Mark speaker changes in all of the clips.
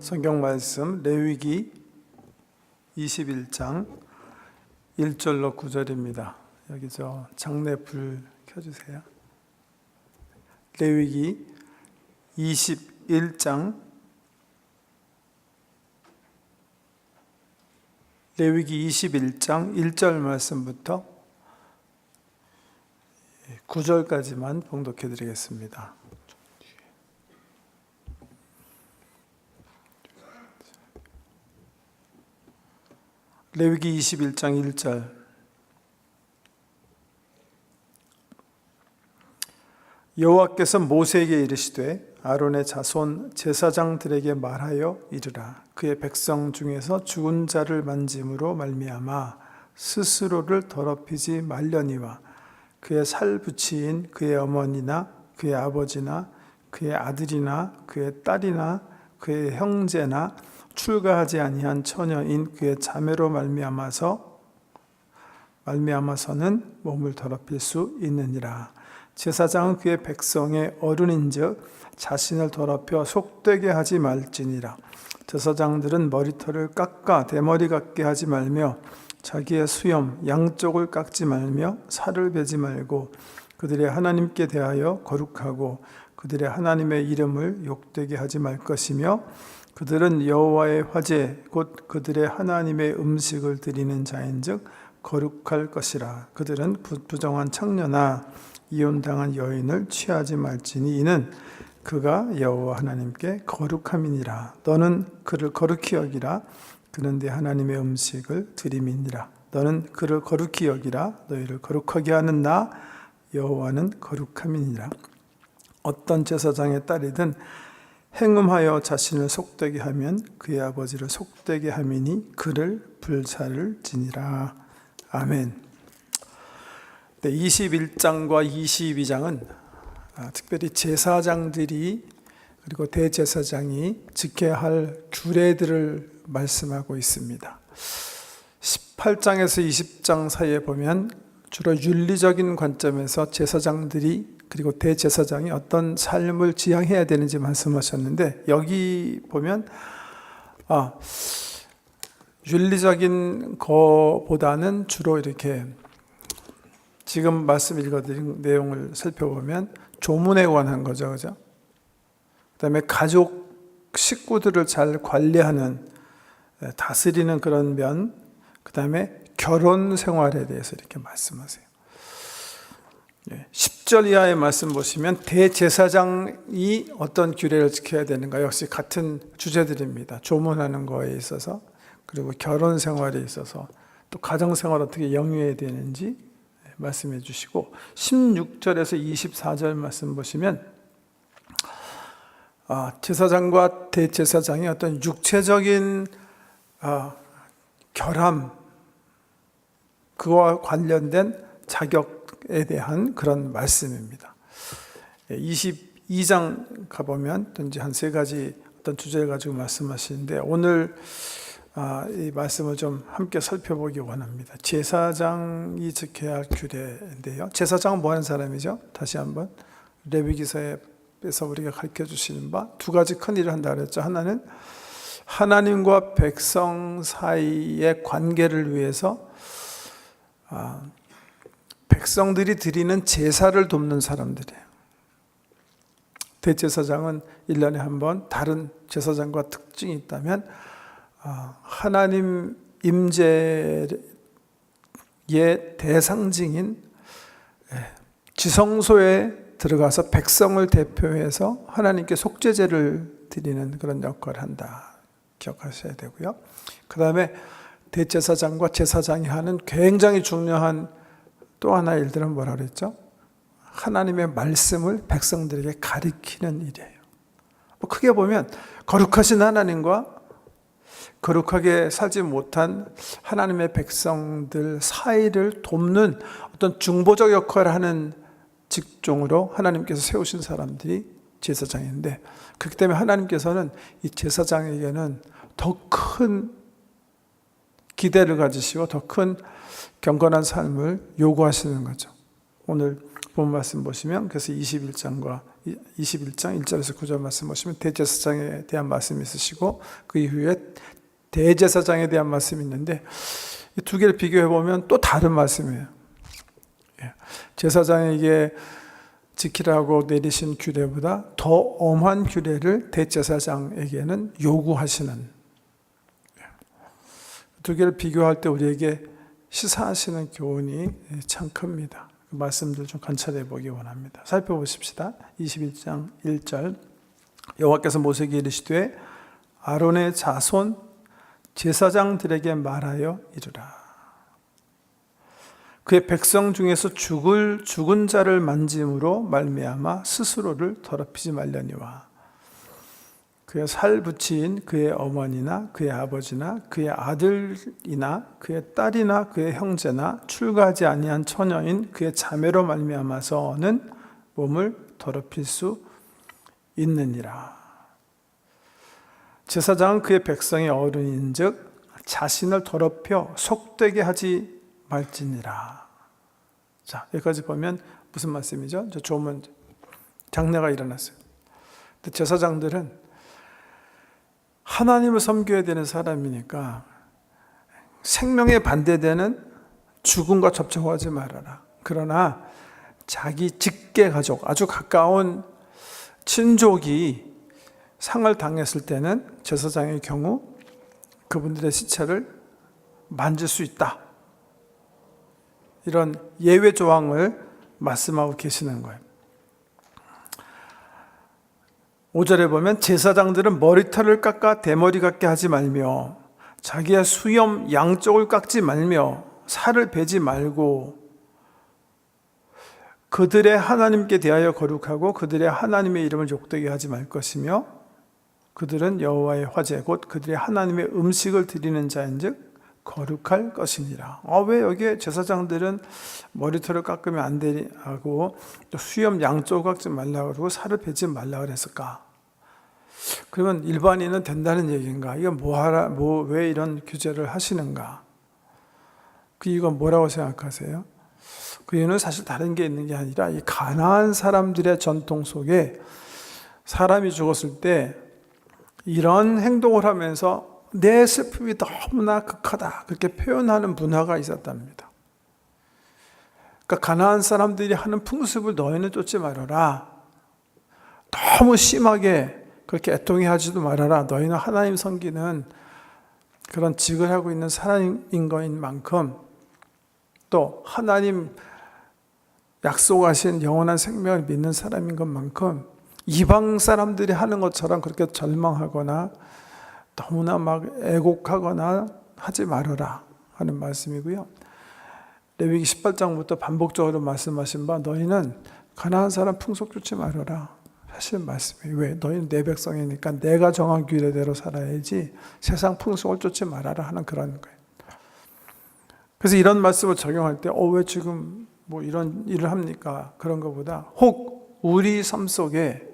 Speaker 1: 성경 말씀 레위기 21장 1절로 9절입니다. 여기 장내 불 켜주세요. 레위기 21장 1절 말씀부터 9절까지만 봉독해 드리겠습니다. 레위기 21장 1절. 여호와께서 모세에게 이르시되 아론의 자손 제사장들에게 말하여 이르라. 그의 백성 중에서 죽은 자를 만짐으로 말미암아 스스로를 더럽히지 말려니와 그의 살부치인 그의 어머니나 그의 아버지나 그의 아들이나 그의 딸이나 그의 형제나 출가하지 아니한 처녀인 그의 자매로 말미암아서는 몸을 더럽힐 수 있느니라. 제사장은 그의 백성의 어른인즉 자신을 더럽혀 속되게 하지 말지니라. 제사장들은 머리털을 깎아 대머리 같게 하지 말며 자기의 수염 양쪽을 깎지 말며 살을 베지 말고 그들의 하나님께 대하여 거룩하고 그들의 하나님의 이름을 욕되게 하지 말 것이며 그들은 여호와의 화제 곧 그들의 하나님의 음식을 드리는 자인즉 거룩할 것이라. 그들은 부정한 창녀나 이혼당한 여인을 취하지 말지니 이는 그가 여호와 하나님께 거룩함이니라. 너는 그를 거룩히 여기라. 그는 네 하나님의 음식을 드림이니라. 너는 그를 거룩히 여기라. 너희를 거룩하게 하는 나 여호와는 거룩함이니라. 어떤 제사장의 딸이든 행음하여 자신을 속되게 하면 그의 아버지를 속되게 함이니 그를 불사를 지니라. 아멘. 21장과 22장은 특별히 제사장들이 그리고 대제사장이 지켜야 할 규례들을 말씀하고 있습니다. 18장에서 20장 사이에 보면 주로 윤리적인 관점에서 제사장들이 그리고 대제사장이 어떤 삶을 지향해야 되는지 말씀하셨는데 여기 보면 윤리적인 거보다는 주로 이렇게 지금 말씀 읽어드린 내용을 살펴보면 조문에 관한 거죠, 그죠? 그다음에 가족 식구들을 잘 관리하는 다스리는 그런 면, 그다음에 결혼 생활에 대해서 이렇게 말씀하세요. 10절 이하의 말씀 보시면 대제사장이 어떤 규례를 지켜야 되는가 역시 같은 주제들입니다. 조문하는 거에 있어서 그리고 결혼 생활에 있어서 또 가정 생활 어떻게 영위해야 되는지 말씀해 주시고 16절에서 24절 말씀 보시면 제사장과 대제사장이 어떤 육체적인 결함 그와 관련된 자격에 대한 그런 말씀입니다. 22장 가보면 이제 한 세 가지 어떤 주제를 가지고 말씀하시는데 오늘 이 말씀을 좀 함께 살펴보기 원합니다. 제사장이 지켜야 할 규례인데요. 제사장은 뭐 하는 사람이죠? 다시 한번 레위기서에서 우리가 가르쳐 주시는 바 두 가지 큰 일을 한다 그랬죠. 하나는 하나님과 백성 사이의 관계를 위해서 백성들이 드리는 제사를 돕는 사람들이에요. 대제사장은 1년에 한 번 다른 제사장과 특징이 있다면 하나님 임재의 대상징인 지성소에 들어가서 백성을 대표해서 하나님께 속죄제를 드리는 그런 역할을 한다. 기억하셔야 되고요. 그 다음에 대제사장과 제사장이 하는 굉장히 중요한 또 하나의 일들은 뭐라 그랬죠? 하나님의 말씀을 백성들에게 가르치는 일이에요. 크게 보면 거룩하신 하나님과 거룩하게 살지 못한 하나님의 백성들 사이를 돕는 어떤 중보적 역할을 하는 직종으로 하나님께서 세우신 사람들이 제사장인데 그렇기 때문에 하나님께서는 이 제사장에게는 더 큰 기대를 가지시고 더 큰 경건한 삶을 요구하시는 거죠. 오늘 본 말씀 보시면 그래서 21장과 21장 1절에서 9절 말씀 보시면 대제사장에 대한 말씀이 있으시고 그 이후에 대제사장에 대한 말씀이 있는데 이 두 개를 비교해 보면 또 다른 말씀이에요. 제사장에게 지키라고 내리신 규례보다 더 엄한 규례를 대제사장에게는 요구하시는, 두 개를 비교할 때 우리에게 시사하시는 교훈이 참 큽니다. 그 말씀들 좀 관찰해 보기 원합니다. 살펴보십시다. 21장 1절 여호와께서 모세에게 이르시되 아론의 자손 제사장들에게 말하여 이르라. 그의 백성 중에서 죽은 자를 만짐으로 말미암아 스스로를 더럽히지 말려니와 그의 살붙인 그의 어머니나 그의 아버지나 그의 아들이나 그의 딸이나 그의 형제나 출가하지 아니한 처녀인 그의 자매로 말미암아서는 몸을 더럽힐 수 있느니라. 제사장은 그의 백성의 어른인즉 자신을 더럽혀 속되게 하지 말지니라. 자, 여기까지 보면 무슨 말씀이죠? 저 조문 장례가 일어났어요. 근데 제사장들은 하나님을 섬겨야 되는 사람이니까 생명에 반대되는 죽음과 접촉하지 말아라. 그러나 자기 직계 가족, 아주 가까운 친족이 상을 당했을 때는 제사장의 경우 그분들의 시체를 만질 수 있다. 이런 예외 조항을 말씀하고 계시는 거예요. 5절에 보면 제사장들은 머리털을 깎아 대머리 같게 하지 말며 자기의 수염 양쪽을 깎지 말며 살을 베지 말고 그들의 하나님께 대하여 거룩하고 그들의 하나님의 이름을 욕되게 하지 말 것이며 그들은 여호와의 화제 곧 그들의 하나님의 음식을 드리는 자인즉 거룩할 것이니라. 왜 여기에 제사장들은 머리털을 깎으면 안 되고 또 수염 양쪽을 깎지 말라고 그러고 살을 베지 말라고 그랬을까? 그러면 일반인은 된다는 얘기인가? 이건 왜 이런 규제를 하시는가? 그 이유가 뭐라고 생각하세요? 그 이유는 사실 다른 게 있는 게 아니라 이 가나안 사람들의 전통 속에 사람이 죽었을 때 이런 행동을 하면서 내 슬픔이 너무나 극하다 그렇게 표현하는 문화가 있었답니다. 그러니까 가나안 사람들이 하는 풍습을 너희는 쫓지 말아라. 너무 심하게 그렇게 애통해 하지도 말아라. 너희는 하나님 섬기는 그런 직을 하고 있는 사람인 거인 만큼 또 하나님 약속하신 영원한 생명을 믿는 사람인 것만큼 이방 사람들이 하는 것처럼 그렇게 절망하거나 너무나 막 애곡하거나 하지 말아라 하는 말씀이고요. 레위기 18장부터 반복적으로 말씀하신 바 너희는 가나안 사람 풍속 쫓지 말아라 하시는 말씀이에요. 왜? 너희는 내 백성이니까 내가 정한 규례대로 살아야지 세상 풍속을 쫓지 말아라 하는 그런 거예요. 그래서 이런 말씀을 적용할 때 왜 지금 뭐 이런 일을 합니까? 그런 것보다 혹 우리 삶 속에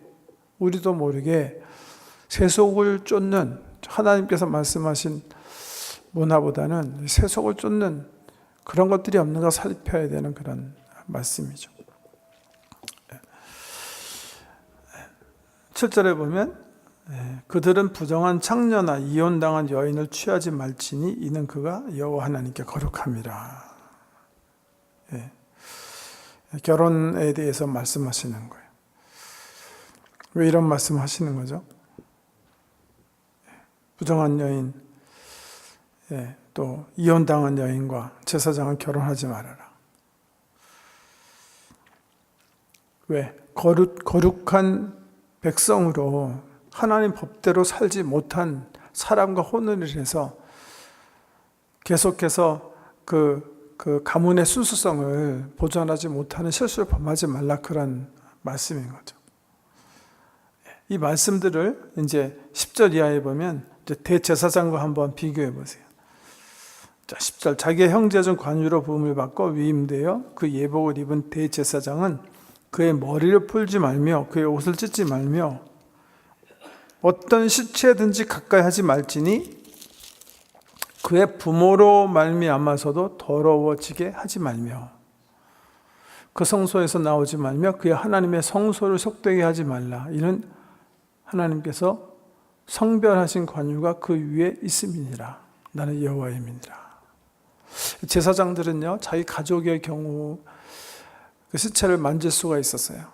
Speaker 1: 우리도 모르게 세속을 쫓는 하나님께서 말씀하신 문화보다는 세속을 쫓는 그런 것들이 없는가 살펴야 되는 그런 말씀이죠. 7절에 보면 그들은 부정한 창녀나 이혼당한 여인을 취하지 말지니 이는 그가 여호와 하나님께 거룩함이라. 결혼에 대해서 말씀하시는 거예요. 왜 이런 말씀 하시는 거죠? 부정한 여인, 또 이혼당한 여인과 제사장은 결혼하지 말아라. 왜? 거룩한 백성으로 하나님 법대로 살지 못한 사람과 혼인을 해서 계속해서 그 가문의 순수성을 보존하지 못하는 실수를 범하지 말라 그런 말씀인 거죠. 이 말씀들을 이제 10절 이하에 보면 이제 대제사장과 한번 비교해 보세요. 자, 10절 자기의 형제 중 관유로 부음을 받고 위임되어 그 예복을 입은 대제사장은 그의 머리를 풀지 말며 그의 옷을 찢지 말며 어떤 시체든지 가까이 하지 말지니 그의 부모로 말미암아서도 더러워지게 하지 말며 그 성소에서 나오지 말며 그의 하나님의 성소를 속되게 하지 말라. 이는 하나님께서 성별하신 관유가 그 위에 있음이니라. 나는 여호와임이니라. 제사장들은요, 자기 가족의 경우 그 시체를 만질 수가 있었어요.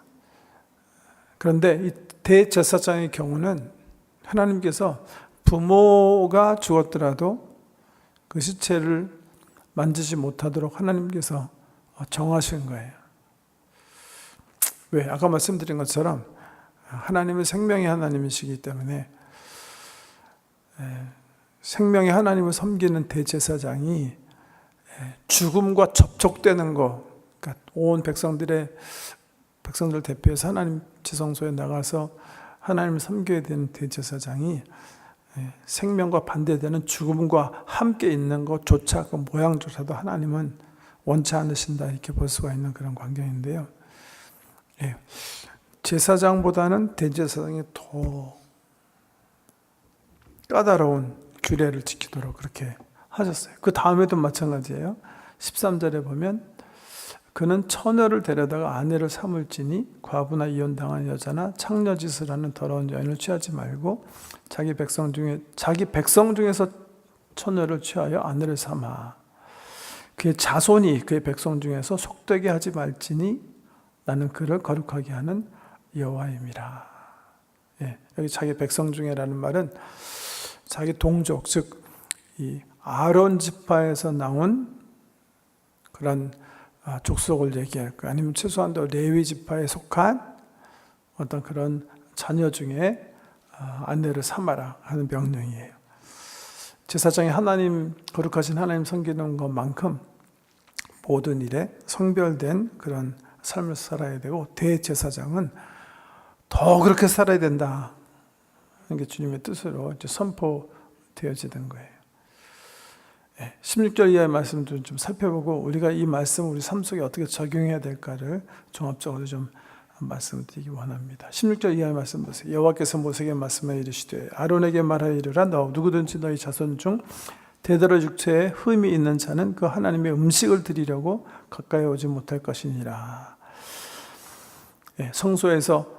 Speaker 1: 그런데 이 대제사장의 경우는 하나님께서 부모가 죽었더라도 그 시체를 만지지 못하도록 하나님께서 정하신 거예요. 왜? 아까 말씀드린 것처럼 하나님은 생명의 하나님이시기 때문에 생명의 하나님을 섬기는 대제사장이 죽음과 접촉되는 거, 그러니까 온 백성들을 대표해서 하나님 지성소에 나가서 하나님을 섬겨야 되는 대제사장이 생명과 반대되는 죽음과 함께 있는 것조차, 그 모양조차도 하나님은 원치 않으신다, 이렇게 볼 수가 있는 그런 광경인데요. 제사장보다는 대제사장이 더 까다로운 규례를 지키도록 그렇게 하셨어요. 그 다음에도 마찬가지예요. 13절에 보면 그는 처녀를 데려다가 아내를 삼을지니 과부나 이혼당한 여자나 창녀짓을 하는 더러운 여인을 취하지 말고 자기 백성 중에서 처녀를 취하여 아내를 삼아 그의 자손이 그의 백성 중에서 속되게 하지 말지니 나는 그를 거룩하게 하는 여호와임이라. 여기 자기 백성 중에라는 말은 자기 동족, 즉 이 아론 지파에서 나온 그런 족속을 얘기할 거예요. 아니면 최소한도 레위 지파에 속한 어떤 그런 자녀 중에 아내를 삼아라 하는 명령이에요. 제사장이 하나님, 거룩하신 하나님 섬기는 것만큼 모든 일에 성별된 그런 삶을 살아야 되고, 대제사장은 더 그렇게 살아야 된다 하는 게 주님의 뜻으로 이제 선포되어지는 거예요. 16절 이하의 말씀도 좀 살펴보고 우리가 이 말씀을 우리 삶 속에 어떻게 적용해야 될까를 종합적으로 좀 말씀드리기 원합니다. 16절 이하의 말씀 보세요. 여호와께서 모세에게 말씀하여 이르시되 아론에게 말하여 이르라. 너 누구든지 너희 자손 중 대대로 육체에 흠이 있는 자는 그 하나님의 음식을 드리려고 가까이 오지 못할 것이니라. 성소에서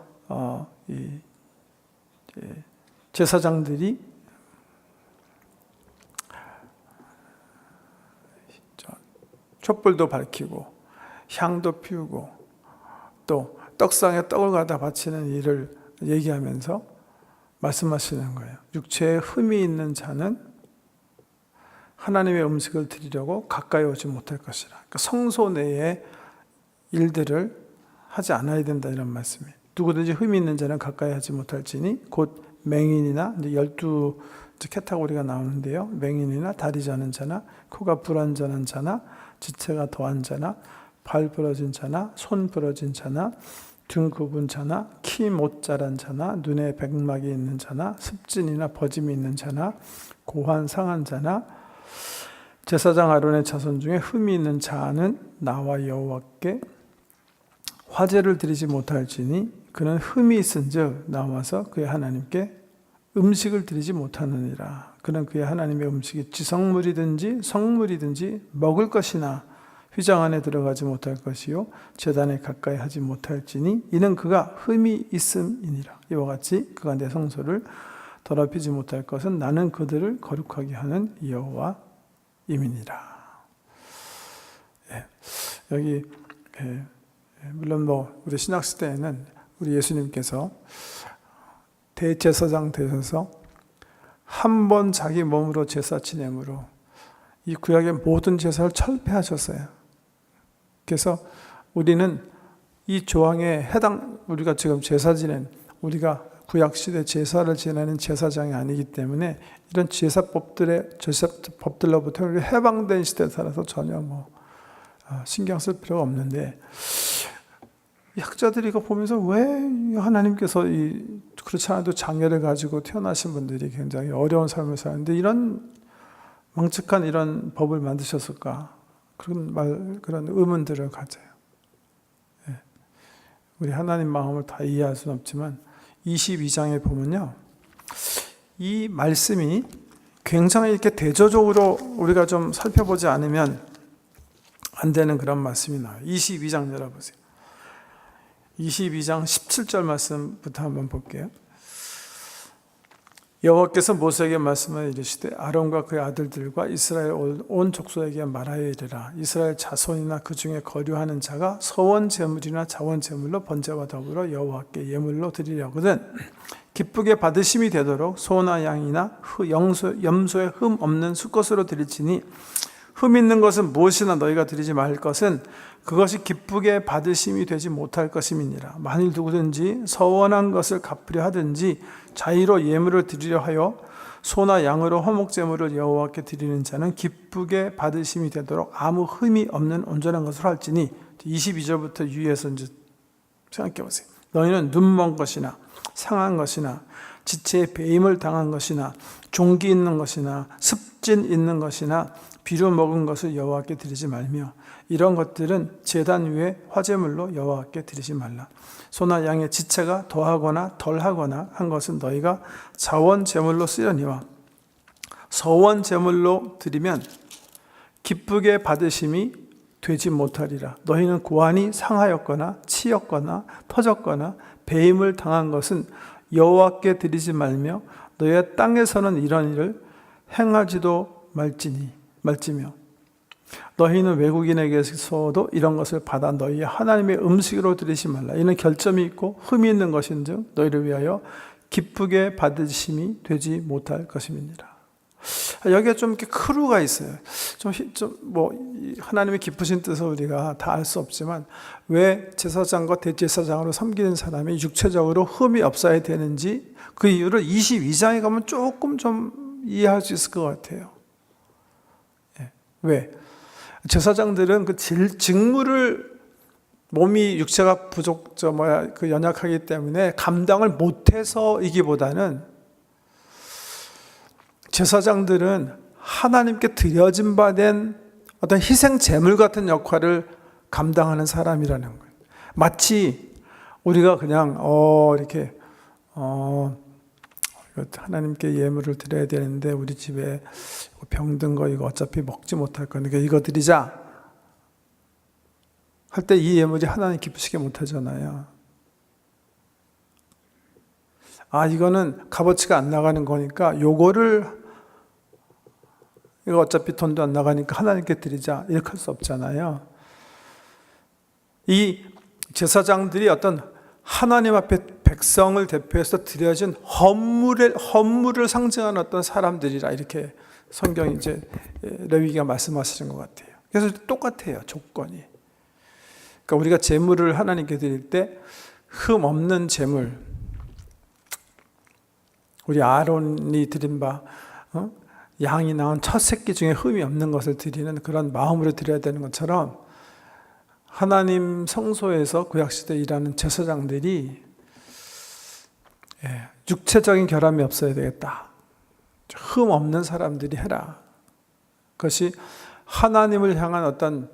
Speaker 1: 제사장들이 촛불도 밝히고 향도 피우고 또 떡상에 떡을 갖다 바치는 일을 얘기하면서 말씀하시는 거예요. 육체에 흠이 있는 자는 하나님의 음식을 드리려고 가까이 오지 못할 것이라. 그러니까 성소 내의 일들을 하지 않아야 된다, 이런 말씀이에요. 누구든지 흠이 있는 자는 가까이 하지 못할지니 곧 맹인이나, 이제 12 카테고리가 나오는데요. 맹인이나 다리 저는 자나 코가 불완전한 자나 지체가 더한 자나 발 부러진 자나 손 부러진 자나 등 굽은 자나 키 못 자란 자나 눈에 백막이 있는 자나 습진이나 버짐이 있는 자나 고환 상한 자나 제사장 아론의 자손 중에 흠이 있는 자는 나와 여호와께 화제를 드리지 못할지니 그는 흠이 있은즉 나와서 그의 하나님께 음식을 드리지 못하느니라. 그는 그의 하나님의 음식이 지성물이든지 성물이든지 먹을 것이나 휘장 안에 들어가지 못할 것이요 제단에 가까이 하지 못할지니 이는 그가 흠이 있음이니라. 이와 같이 그가 내 성소를 더럽히지 못할 것은 나는 그들을 거룩하게 하는 여호와임이니라. 여기 물론 우리 신학 시대에는 우리 예수님께서 대제사장 되셔서 한 번 자기 몸으로 제사 지냄으로 이 구약의 모든 제사를 철폐하셨어요. 그래서 우리는 이 조항에 우리가 지금 제사 지낸, 우리가 구약 시대 제사를 지내는 제사장이 아니기 때문에 이런 제사법들로부터 해방된 시대에 살아서 전혀 신경 쓸 필요가 없는데, 학자들이 이거 보면서 왜 하나님께서 그렇지 않아도 장애를 가지고 태어나신 분들이 굉장히 어려운 삶을 사는데 이런 망측한 이런 법을 만드셨을까? 그런 의문들을 가져요. 우리 하나님 마음을 다 이해할 수는 없지만 22장에 보면요, 이 말씀이 굉장히 이렇게 대조적으로 우리가 좀 살펴보지 않으면 안 되는 그런 말씀이 나와요. 22장 열어보세요. 22장 17절 말씀부터 한번 볼게요. 여호와께서 모세에게 말씀하여 이르시되 아론과 그의 아들들과 이스라엘 온 족속에게 말하여 이르라. 이스라엘 자손이나 그 중에 거류하는 자가 서원 제물이나 자원 제물로 번제와 더불어 여호와께 예물로 드리려거든 기쁘게 받으심이 되도록 소나 양이나 염소에 흠 없는 수것으로 드릴지니 흠 있는 것은 무엇이나 너희가 드리지 말 것은 그것이 기쁘게 받으심이 되지 못할 것임이니라. 만일 누구든지 서원한 것을 갚으려 하든지 자의로 예물을 드리려 하여 소나 양으로 화목제물을 여호와께 드리는 자는 기쁘게 받으심이 되도록 아무 흠이 없는 온전한 것을 할지니 22절부터 유의해서 이제 생각해 보세요. 너희는 눈먼 것이나 상한 것이나 지체에 배임을 당한 것이나 종기 있는 것이나 습진 있는 것이나 비료 먹은 것을 여호와께 드리지 말며 이런 것들은 제단 위에 화제물로 여호와께 드리지 말라. 소나 양의 지체가 더하거나 덜하거나 한 것은 너희가 자원 제물로 쓰려니와 서원 제물로 드리면 기쁘게 받으심이 되지 못하리라. 너희는 고환이 상하였거나 치였거나 터졌거나 배임을 당한 것은 여호와께 드리지 말며 너희의 땅에서는 이런 일을 행하지도 말지며 너희는 외국인에게서도 이런 것을 받아 너희의 하나님의 음식으로 드리지 말라. 이는 결점이 있고 흠이 있는 것인즉 너희를 위하여 기쁘게 받으심이 되지 못할 것임이니라. 여기에 좀 이렇게 크루가 있어요. 뭐 하나님의 기쁘신 뜻을 우리가 다 알 수 없지만 왜 제사장과 대제사장으로 섬기는 사람이 육체적으로 흠이 없어야 되는지 그 이유를 22장에 가면 조금 좀 이해할 수 있을 것 같아요. 왜? 제사장들은 그 직무를 몸이 육체가 연약하기 때문에 감당을 못해서이기보다는 제사장들은 하나님께 드려진 바 된 어떤 희생 제물 같은 역할을 감당하는 사람이라는 거예요. 마치 우리가 그냥 이렇게 하나님께 예물을 드려야 되는데 우리 집에 병든 거 이거 어차피 먹지 못할 거니까 이거 드리자 할 때 이 예물이 하나님 기쁘시게 못하잖아요. 이거는 값어치가 안 나가는 거니까 이거 어차피 돈도 안 나가니까 하나님께 드리자 이렇게 할 수 없잖아요. 이 제사장들이 어떤 하나님 앞에 백성을 대표해서 드려진 헌물을 상징하는 어떤 사람들이라 이렇게 성경이 이제 레위기가 말씀하시는 것 같아요. 그래서 똑같아요, 조건이. 그러니까 우리가 제물을 하나님께 드릴 때 흠 없는 제물, 우리 아론이 드린 바 양이 낳은 첫 새끼 중에 흠이 없는 것을 드리는 그런 마음으로 드려야 되는 것처럼 하나님 성소에서 구약시대에 일하는 제사장들이 육체적인 결함이 없어야 되겠다. 흠 없는 사람들이 해라. 그것이 하나님을 향한 어떤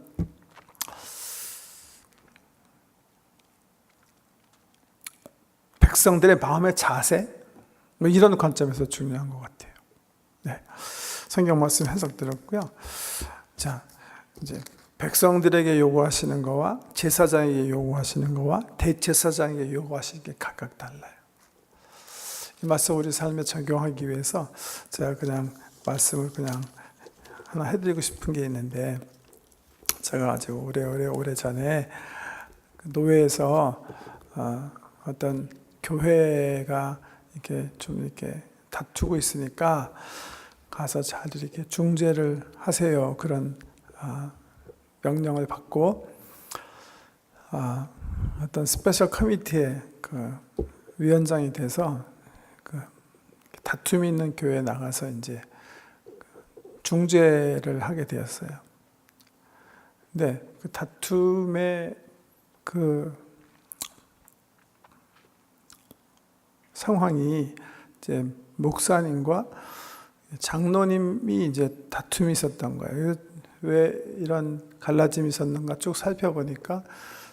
Speaker 1: 백성들의 마음의 자세, 이런 관점에서 중요한 것 같아요. 네. 성경 말씀 해석 들었고요. 자, 이제 백성들에게 요구하시는 거와 제사장에게 요구하시는 거와 대제사장에게 요구하시는 게 각각 달라요. 이 말씀 우리 삶에 적용하기 위해서 제가 그냥 말씀을 그냥 하나 해드리고 싶은 게 있는데, 제가 아주 오래 전에 노회에서 어떤 교회가 이렇게 좀 이렇게 다투고 있으니까 가서 잘 이렇게 중재를 하세요. 그런 명령을 받고 어떤 스페셜 커미티의 그 위원장이 돼서 그 다툼이 있는 교회에 나가서 이제 중재를 하게 되었어요. 근데 그 다툼의 그 상황이 이제 목사님과 장로님이 이제 다툼이 있었던 거예요. 왜 이런 갈라짐이 있었는가 쭉 살펴보니까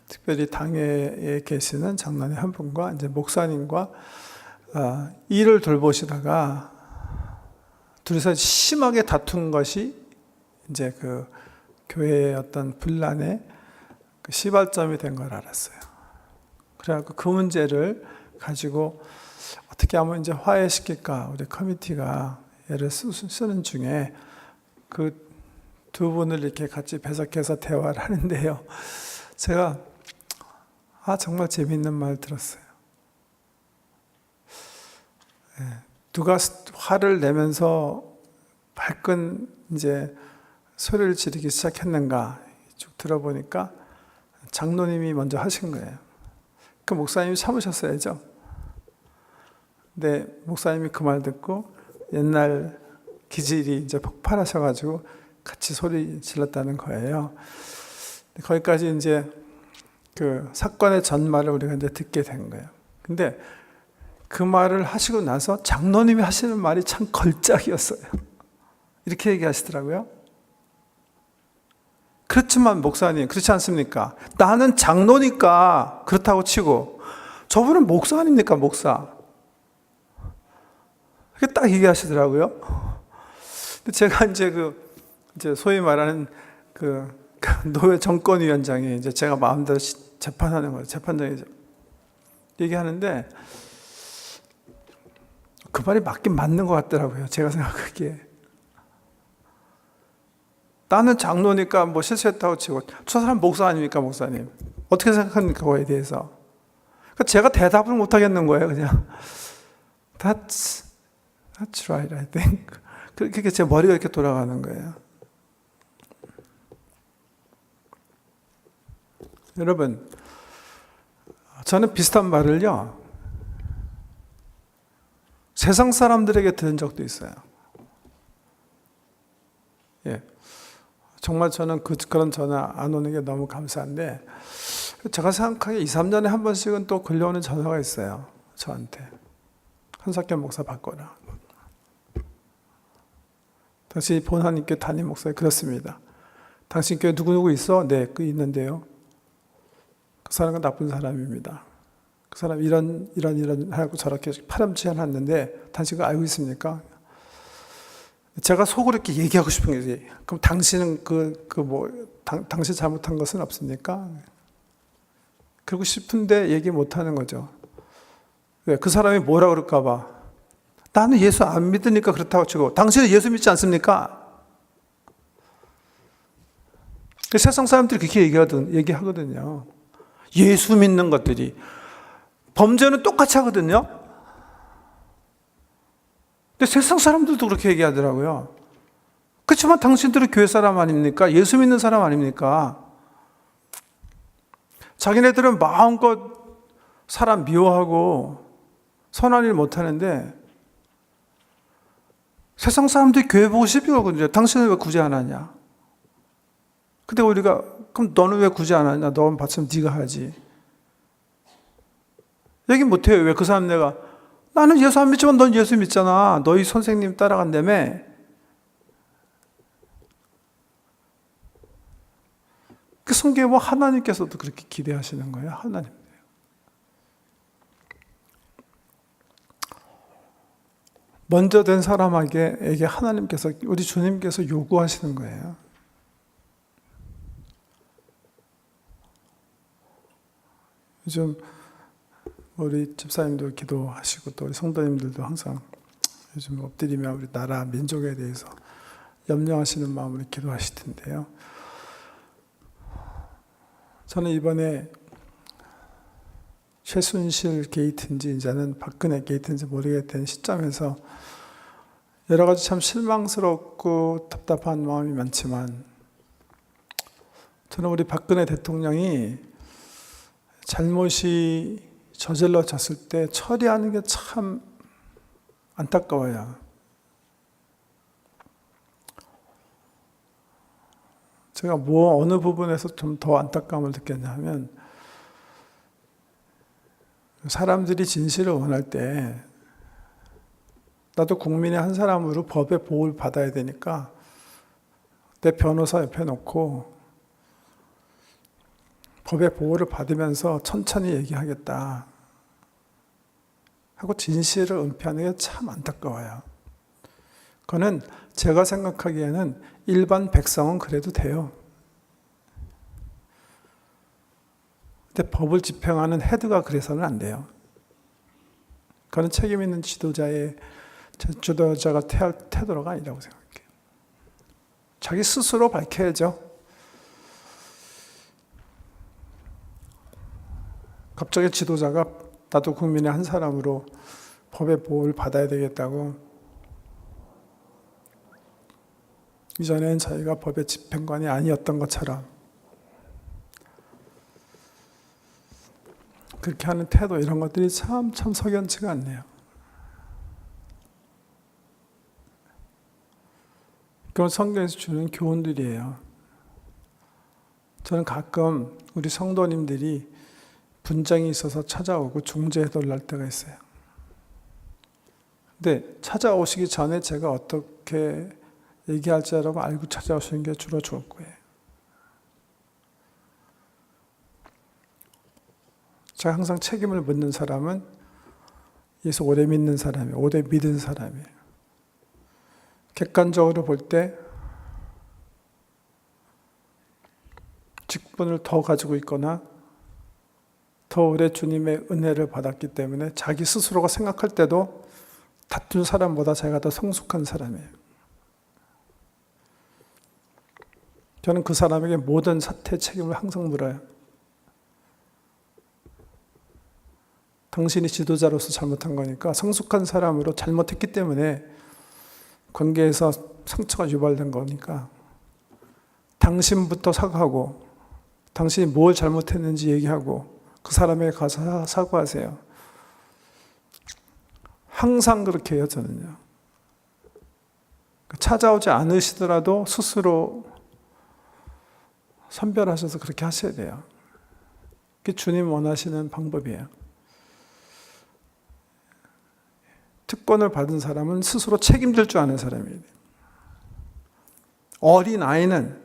Speaker 1: 특별히 당회에 계시는 장로님 한 분과 이제 목사님과 일을 돌보시다가 둘이서 심하게 다툰 것이 이제 그 교회의 어떤 분란의 그 시발점이 된 걸 알았어요. 그래갖고 그 문제를 가지고 어떻게 하면 이제 화해시킬까, 우리 커미티가 애를 쓰는 중에 그 두 분을 이렇게 같이 배석해서 대화를 하는데요. 제가 정말 재밌는 말 들었어요. 누가 화를 내면서 발끈 이제 소리를 지르기 시작했는가 쭉 들어보니까 장로님이 먼저 하신 거예요. 그 목사님이 참으셨어야죠. 근데 목사님이 그 말 듣고 옛날 기질이 이제 폭발하셔가지고 같이 소리 질렀다는 거예요. 거기까지 이제 그 사건의 전말을 우리가 이제 듣게 된 거예요. 근데 그 말을 하시고 나서 장로님이 하시는 말이 참 걸작이었어요. 이렇게 얘기하시더라고요. 그렇지만 목사님, 그렇지 않습니까? 나는 장로니까 그렇다고 치고 저분은 목사 아닙니까, 목사? 그렇게 딱 얘기하시더라고요. 근데 제가 이제 소위 말하는 그 노회 정권위원장이 이제 제가 마음대로 재판하는 거예요. 재판장이 얘기하는데 그 말이 맞긴 맞는 것 같더라고요. 제가 생각하기에. 나는 장로니까 뭐 실수했다고 치고 저 사람 목사 아닙니까, 목사님? 어떻게 생각합니까, 그거에 대해서? 그러니까 제가 대답을 못 하겠는 거예요, 그냥. That's right, I think. 그렇게 제 머리가 이렇게 돌아가는 거예요. 여러분, 저는 비슷한 말을요, 세상 사람들에게 들은 적도 있어요. 예. 정말 저는 그런 전화 안 오는 게 너무 감사한데, 제가 생각하기에 2, 3년에 한 번씩은 또 걸려오는 전화가 있어요. 저한테. 한석규 목사 바꿔라. 당신 본하님께 담임 목사님, 그렇습니다. 당신 교회 누구누구 있어? 네, 그 있는데요. 그 사람은 나쁜 사람입니다. 그 사람 이런 하고 저렇게 파렴치해놨는데 당신 그거 알고 있습니까? 제가 속으로 이렇게 얘기하고 싶은 거지. 그럼 당신은 당신 잘못한 것은 없습니까? 그러고 싶은데 얘기 못하는 거죠. 왜? 그 사람이 뭐라 그럴까 봐. 나는 예수 안 믿으니까 그렇다고 치고 당신은 예수 믿지 않습니까? 세상 사람들이 그렇게 얘기하거든요. 예수 믿는 것들이 범죄는 똑같이 하거든요. 근데 세상 사람들도 그렇게 얘기하더라고요. 그렇지만 당신들은 교회 사람 아닙니까? 예수 믿는 사람 아닙니까? 자기네들은 마음껏 사람 미워하고 선한 일 못하는데 세상 사람들이 교회 보고 싶거든요. 당신은 왜 구제 안 하냐? 근데 우리가 그럼 너는 왜 구제 안 하냐? 너는 봤으면 네가 하지. 얘기 못해요. 왜 그 사람 나는 예수 안 믿지만 넌 예수 믿잖아. 너희 선생님 따라간다며. 그 성경에 뭐 하나님께서도 그렇게 기대하시는 거예요. 하나님. 먼저 된 사람에게 하나님께서, 우리 주님께서 요구하시는 거예요. 요즘 우리 집사님도 기도하시고 또 우리 성도님들도 항상 요즘 엎드리며 우리 나라 민족에 대해서 염려하시는 마음으로 기도하실 텐데요. 저는 이번에 최순실 게이트인지 이제는 박근혜 게이트인지 모르겠던 시점에서 여러 가지 참 실망스럽고 답답한 마음이 많지만 저는 우리 박근혜 대통령이 잘못이 저질러졌을 때 처리하는 게 참 안타까워요. 제가 어느 부분에서 좀 더 안타까움을 느꼈냐면 사람들이 진실을 원할 때 나도 국민의 한 사람으로 법의 보호를 받아야 되니까 내 변호사 옆에 놓고 법의 보호를 받으면서 천천히 얘기하겠다 하고 진실을 은폐하는 게 참 안타까워요. 그거는 제가 생각하기에는 일반 백성은 그래도 돼요. 근데 법을 집행하는 헤드가 그래서는 안 돼요. 그건 책임 있는 지도자가 태도가 아니라고 생각해요. 자기 스스로 밝혀야죠. 갑자기 지도자가 나도 국민의 한 사람으로 법의 보호를 받아야 되겠다고, 이전엔 자기가 법의 집행관이 아니었던 것처럼 그렇게 하는 태도, 이런 것들이 참 석연치가 않네요. 그건 성경에서 주는 교훈들이에요. 저는 가끔 우리 성도님들이 분쟁이 있어서 찾아오고 중재해달랄 때가 있어요. 근데 찾아오시기 전에 제가 어떻게 얘기할지 여러분 알고 찾아오시는 게 주로 좋을 거예요. 제가 항상 책임을 묻는 사람은 예수 오래 믿는 사람이에요. 오래 믿은 사람이에요. 객관적으로 볼 때 직분을 더 가지고 있거나 더 오래 주님의 은혜를 받았기 때문에 자기 스스로가 생각할 때도 다툰 사람보다 자기가 더 성숙한 사람이에요. 저는 그 사람에게 모든 사태의 책임을 항상 물어요. 당신이 지도자로서 잘못한 거니까, 성숙한 사람으로 잘못했기 때문에 관계에서 상처가 유발된 거니까 당신부터 사과하고 당신이 뭘 잘못했는지 얘기하고 그 사람에게 가서 사과하세요. 항상 그렇게 해요, 저는요. 찾아오지 않으시더라도 스스로 선별하셔서 그렇게 하셔야 돼요. 그게 주님 원하시는 방법이에요. 특권을 받은 사람은 스스로 책임질 줄 아는 사람이에요. 어린 아이는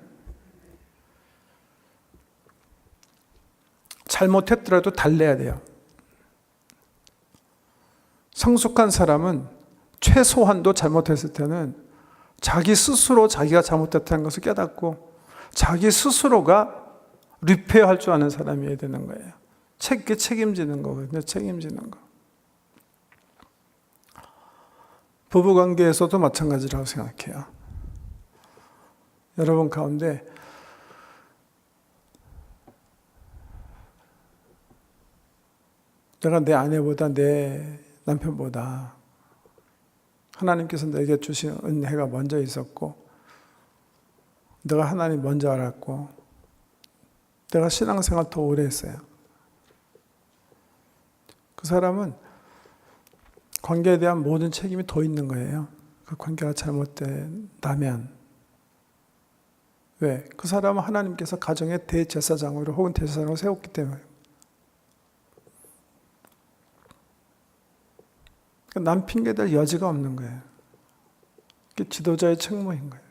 Speaker 1: 잘못했더라도 달래야 돼요. 성숙한 사람은 최소한도 잘못했을 때는 자기 스스로 자기가 잘못했다는 것을 깨닫고 자기 스스로가 리페어할 줄 아는 사람이어야 되는 거예요. 책임지는 거거든요. 책임지는 거. 부부관계에서도 마찬가지라고 생각해요. 여러분 가운데 내가 내 아내보다 내 남편보다 하나님께서 내게 주신 은혜가 먼저 있었고 내가 하나님 먼저 알았고 내가 신앙생활 더 오래 했어요. 그 사람은 관계에 대한 모든 책임이 더 있는 거예요. 그 관계가 잘못된다면. 왜? 그 사람은 하나님께서 가정의 대제사장으로 혹은 대제사장으로 세웠기 때문에. 남 핑계댈 여지가 없는 거예요. 그게 지도자의 책무인 거예요.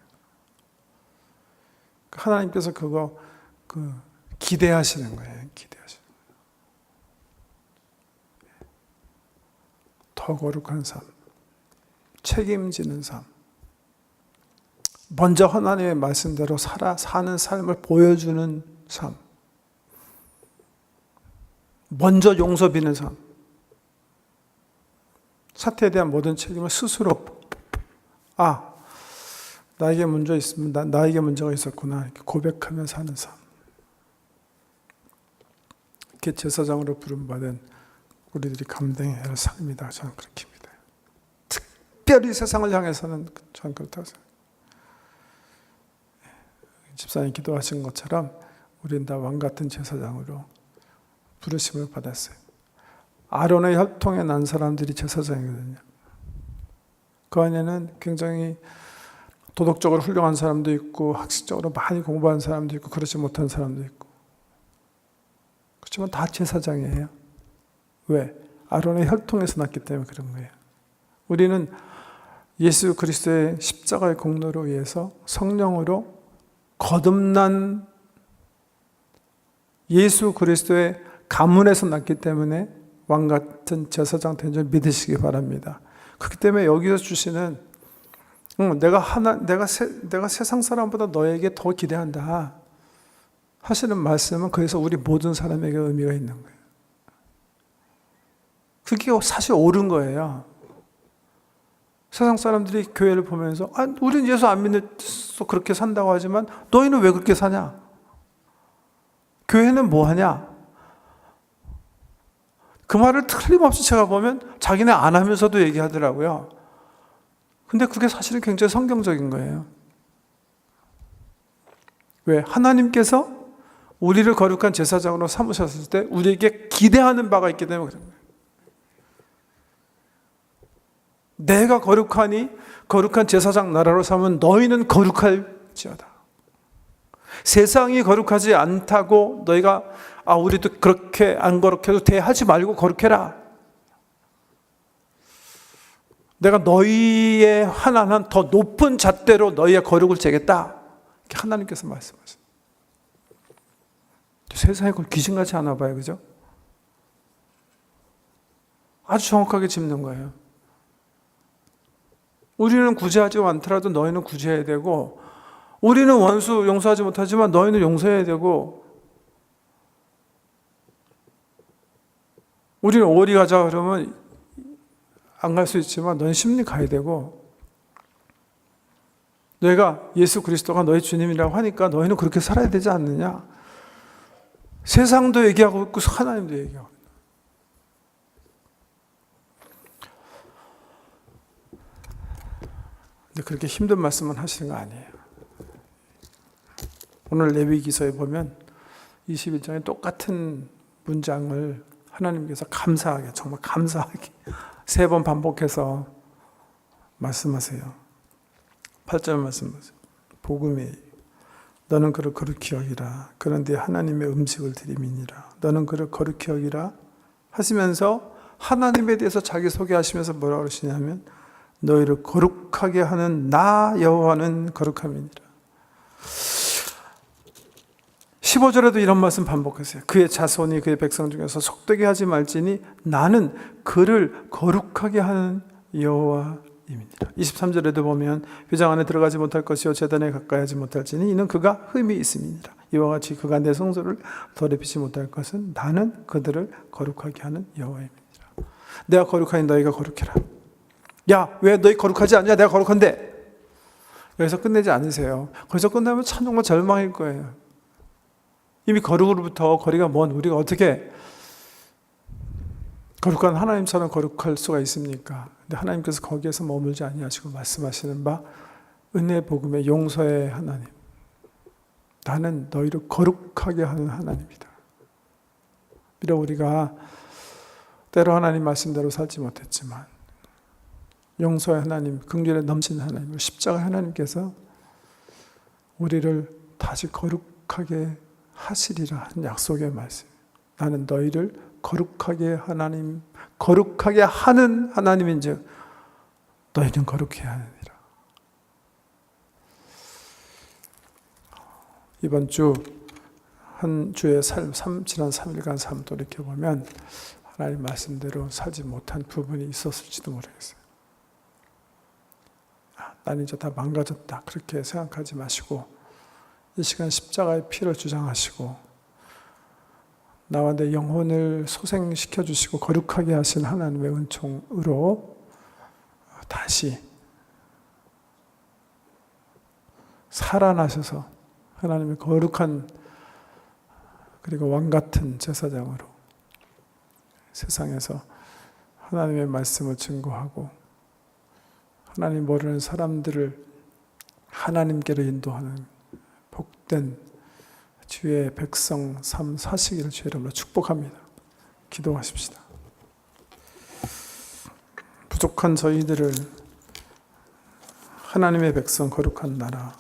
Speaker 1: 하나님께서 그거 기대하시는 거예요. 기대하시는 거예요. 더 거룩한 삶, 책임지는 삶. 먼저 하나님의 말씀대로 사는 삶을 보여주는 삶. 먼저 용서 비는 삶. 사태에 대한 모든 책임을 스스로 나에게 문제 있습니다. 나에게 문제가 있었구나. 이렇게 고백하며 사는 삶. 이렇게 제사장으로 부름받은 우리들이 감당해야 할 삶이다. 저는 그렇게 믿어요. 특별히 세상을 향해서는 저는 그렇다고 생각해요. 집사님 기도하신 것처럼 우리는 다 왕같은 제사장으로 부르심을 받았어요. 아론의 혈통에 난 사람들이 제사장이거든요. 그 안에는 굉장히 도덕적으로 훌륭한 사람도 있고 학식적으로 많이 공부한 사람도 있고 그렇지 못한 사람도 있고 그렇지만 다 제사장이에요. 왜? 아론의 혈통에서 났기 때문에 그런 거예요. 우리는 예수 그리스도의 십자가의 공로로 위해서 성령으로 거듭난 예수 그리스도의 가문에서 났기 때문에 왕같은 제사장 된 줄 믿으시기 바랍니다. 그렇기 때문에 여기서 주시는 내가 세상 사람보다 너에게 더 기대한다. 하시는 말씀은 그래서 우리 모든 사람에게 의미가 있는 거예요. 그게 사실 옳은 거예요. 세상 사람들이 교회를 보면서 우리는 예수 안 믿어서 그렇게 산다고 하지만 너희는 왜 그렇게 사냐? 교회는 뭐 하냐? 그 말을 틀림없이 제가 보면 자기네 안 하면서도 얘기하더라고요. 근데 그게 사실은 굉장히 성경적인 거예요. 왜? 하나님께서 우리를 거룩한 제사장으로 삼으셨을 때 우리에게 기대하는 바가 있기 때문에 그런 거예요. 내가 거룩하니 거룩한 제사장 나라로 삼은 너희는 거룩할지어다. 세상이 거룩하지 않다고 너희가 우리도 그렇게 안 거룩해도 돼 하지 말고 거룩해라. 내가 너희의 하나는 더 높은 잣대로 너희의 거룩을 재겠다. 이렇게 하나님께서 말씀하십니다. 세상에 그걸 귀신같이 하나 봐요. 그죠? 아주 정확하게 짚는 거예요. 우리는 구제하지 않더라도 너희는 구제해야 되고, 우리는 원수 용서하지 못하지만 너희는 용서해야 되고, 우리는 오리 가자 그러면 안 갈 수 있지만 너희는 심리 가야 되고, 너희가 예수 그리스도가 너희 주님이라고 하니까 너희는 그렇게 살아야 되지 않느냐. 세상도 얘기하고 있고 하나님도 얘기하고 있고. 근데 그렇게 힘든 말씀은 하시는 거 아니에요. 오늘 레위기서에 보면 21장에 똑같은 문장을 하나님께서 감사하게, 정말 감사하게 3번 반복해서 말씀하세요. 8절 말씀하세요. 복음이 너는 그를 거룩히 여기라. 그런데 하나님의 음식을 드림이니라. 너는 그를 거룩히 여기라 하시면서 하나님에 대해서 자기 소개하시면서 뭐라고 그러시냐면 너희를 거룩하게 하는 나 여호와는 거룩함이니라. 15절에도 이런 말씀 반복하세요. 그의 자손이 그의 백성 중에서 속되게 하지 말지니 나는 그를 거룩하게 하는 여호와임이니라. 23절에도 보면 회장 안에 들어가지 못할 것이요 제단에 가까이 하지 못할지니 이는 그가 흠이 있음이니라. 이와 같이 그가 내 성소를 더럽히지 못할 것은 나는 그들을 거룩하게 하는 여호와임이니라. 내가 거룩하니 너희가 거룩해라. 야, 왜 너희 거룩하지 않냐? 내가 거룩한데. 여기서 끝내지 않으세요. 거기서 끝나면 참 정말 절망일 거예요. 이미 거룩으로부터 거리가 먼 우리가 어떻게 거룩한 하나님처럼 거룩할 수가 있습니까? 근데 하나님께서 거기에서 머물지 아니하시고 말씀하시는 바 은혜 복음의 용서의 하나님. 나는 너희를 거룩하게 하는 하나님이다. 비록 우리가 때로 하나님 말씀대로 살지 못했지만 용서의 하나님, 긍휼에 넘치는 하나님, 십자가 하나님께서 우리를 다시 거룩하게 하시리라 한 약속의 말씀. 나는 너희를 거룩하게 거룩하게 하는 하나님인즉 너희는 거룩해야 하느니라. 이번 주 한 주의 삶, 지난 3일간 삶 돌이켜보면 하나님 말씀대로 살지 못한 부분이 있었을지도 모르겠어요. 난 이제 다 망가졌다 그렇게 생각하지 마시고 이 시간 십자가의 피를 주장하시고 나와 내 영혼을 소생시켜 주시고 거룩하게 하신 하나님의 은총으로 다시 살아나셔서 하나님의 거룩한 그리고 왕같은 제사장으로 세상에서 하나님의 말씀을 증거하고 하나님 모르는 사람들을 하나님께로 인도하는 복된 주의 백성 삶 사시기를 주의 이름으로 축복합니다. 기도하십시다. 부족한 저희들을 하나님의 백성 거룩한 나라